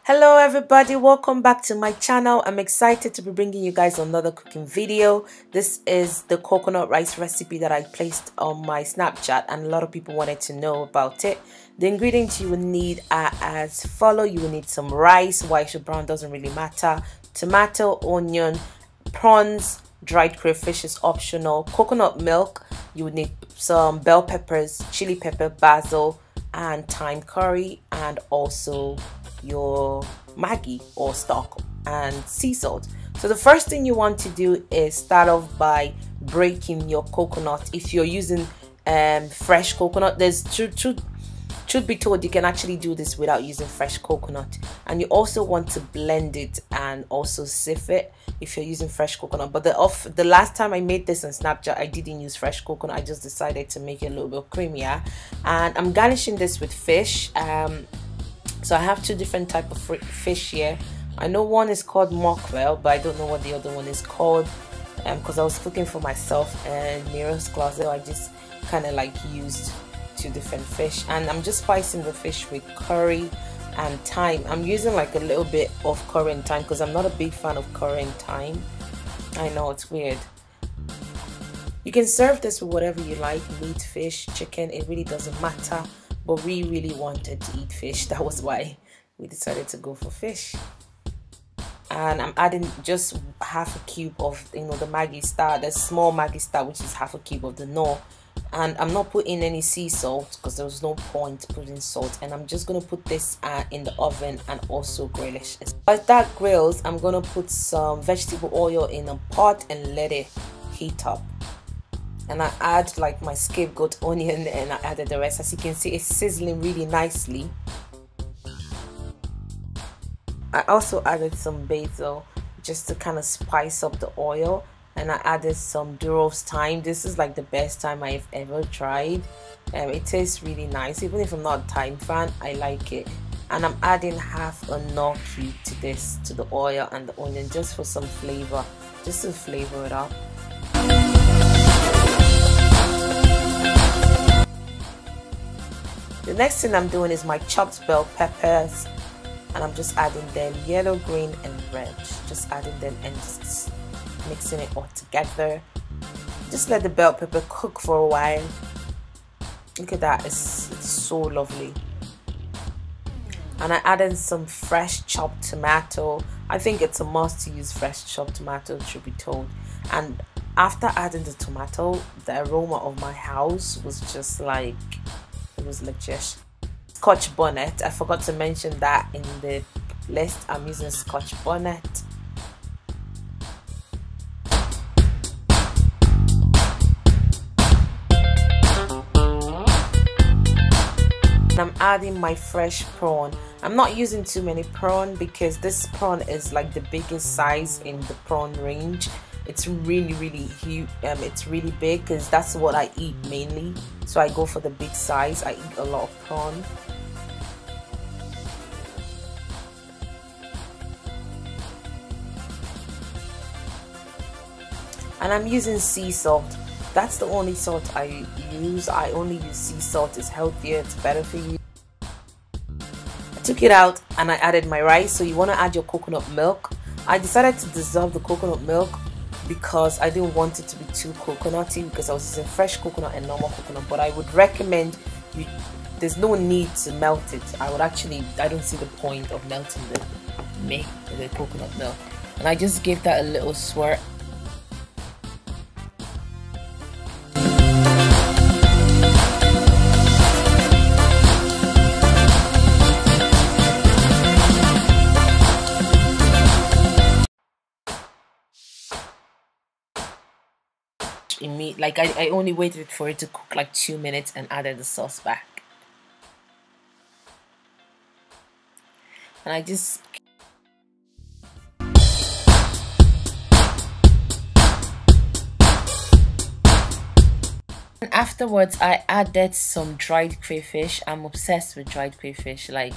Hello everybody, welcome back to my channel. I'm excited to be bringing you guys another cooking video. This is the coconut rice recipe that I placed on my Snapchat and a lot of people wanted to know about it. The ingredients you will need are as follow. You will need some rice, white or brown doesn't really matter, tomato, onion, prawns, dried crayfish is optional, coconut milk, you would need some bell peppers, chili pepper, basil and thyme curry, and also your Maggie or stock and sea salt. So the first thing you want to do is start off by breaking your coconut. If you're using fresh coconut, there's truth be told, you can actually do this without using fresh coconut, and you also want to blend it and also sieve it if you're using fresh coconut. But the last time I made this on Snapchat, I didn't use fresh coconut. I just decided to make it a little bit creamier, and I'm garnishing this with fish. So I have two different type of fish here. I know one is called mackerel, but I don't know what the other one is called, because I was cooking for myself and Nero's closet. I just kind of like used two different fish, and I'm just spicing the fish with curry and thyme. I'm using like a little bit of curry and thyme because I'm not a big fan of curry and thyme. I know it's weird. You can serve this with whatever you like, meat, fish, chicken, it really doesn't matter, but we really wanted to eat fish. That was why we decided to go for fish. And I'm adding just half a cube of the Maggie star, the small Maggie star, which is half a cube of the Knorr. And I'm not putting any sea salt because there was no point putting salt, and I'm just going to put this in the oven and also grill it. As that grills, I'm going to put some vegetable oil in a pot and let it heat up, and I add like my scapegoat onion, and I added the rest. As you can see, it's sizzling really nicely. I also added some basil just to kind of spice up the oil, and I added some Duro's thyme. This is like the best thyme I've ever tried. It tastes really nice. Even if I'm not a thyme fan, I like it. And I'm adding half a Knorr cube to this, to the oil and the onion, just for some flavor, just to flavor it up. The next thing I'm doing is my chopped bell peppers, and I'm just adding them yellow, green and red. Just adding them and just mixing it all together. Just let the bell pepper cook for a while. Look at that, it's so lovely. And I added some fresh chopped tomato. I think it's a must to use fresh chopped tomato, truth be told. And after adding the tomato, the aroma of my house was just like, it was legit. Scotch bonnet, I forgot to mention that in the list. I'm using Scotch bonnet. I'm adding my fresh prawn. I'm not using too many prawn because this prawn is like the biggest size in the prawn range. It's really huge. It's really big because that's what I eat mainly, so I go for the big size. I eat a lot of prawn. And I'm using sea salt. That's the only salt I use. I only use sea salt. It's healthier, it's better for you. I took it out and I added my rice. So you want to add your coconut milk. I decided to dissolve the coconut milk because I didn't want it to be too coconutty, because I was using fresh coconut and normal coconut. But I would recommend you, there's no need to melt it. I don't see the point of melting the coconut milk. And I just gave that a little swirl. Like I only waited for it to cook like 2 minutes and added the sauce back, and I just And afterwards, I added some dried crayfish. I'm obsessed with dried crayfish. Like,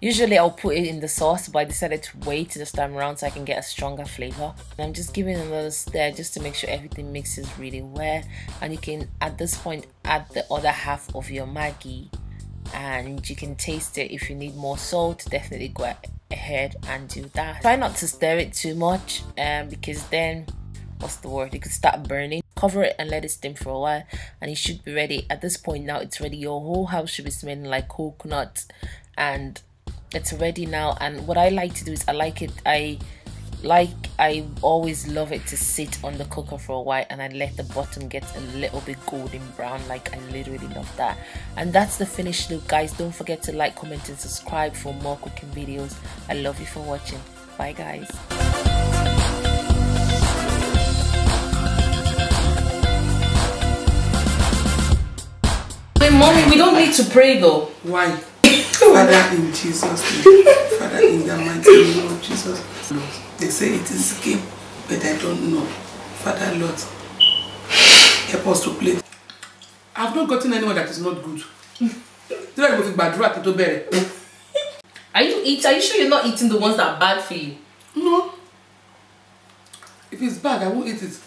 usually I'll put it in the sauce, but I decided to wait this time around so I can get a stronger flavor. And I'm just giving it another stir just to make sure everything mixes really well. And you can, at this point, add the other half of your Maggie and you can taste it. If you need more salt, definitely go ahead and do that. Try not to stir it too much because then what's the word, it could start burning. Cover it and let it steam for a while, and it should be ready. At this point now it's ready. Your whole house should be smelling like coconut, and it's ready now. And what I like to do is I always love it to sit on the cooker for a while, and I let the bottom get a little bit golden brown. Like, I literally love that. And that's the finished look, guys. Don't forget to like, comment and subscribe for more cooking videos. I love you for watching. Bye, guys. Wait, mommy, we don't need to pray though. Why? Father, in Jesus' name. Father, in the mighty name of Jesus. Lord, they say it is game, but I don't know. Father, Lord, help us to play. I've not gotten anyone that is not good. Are you sure you're not eating the ones that are bad for you? No. If it's bad, I won't eat it.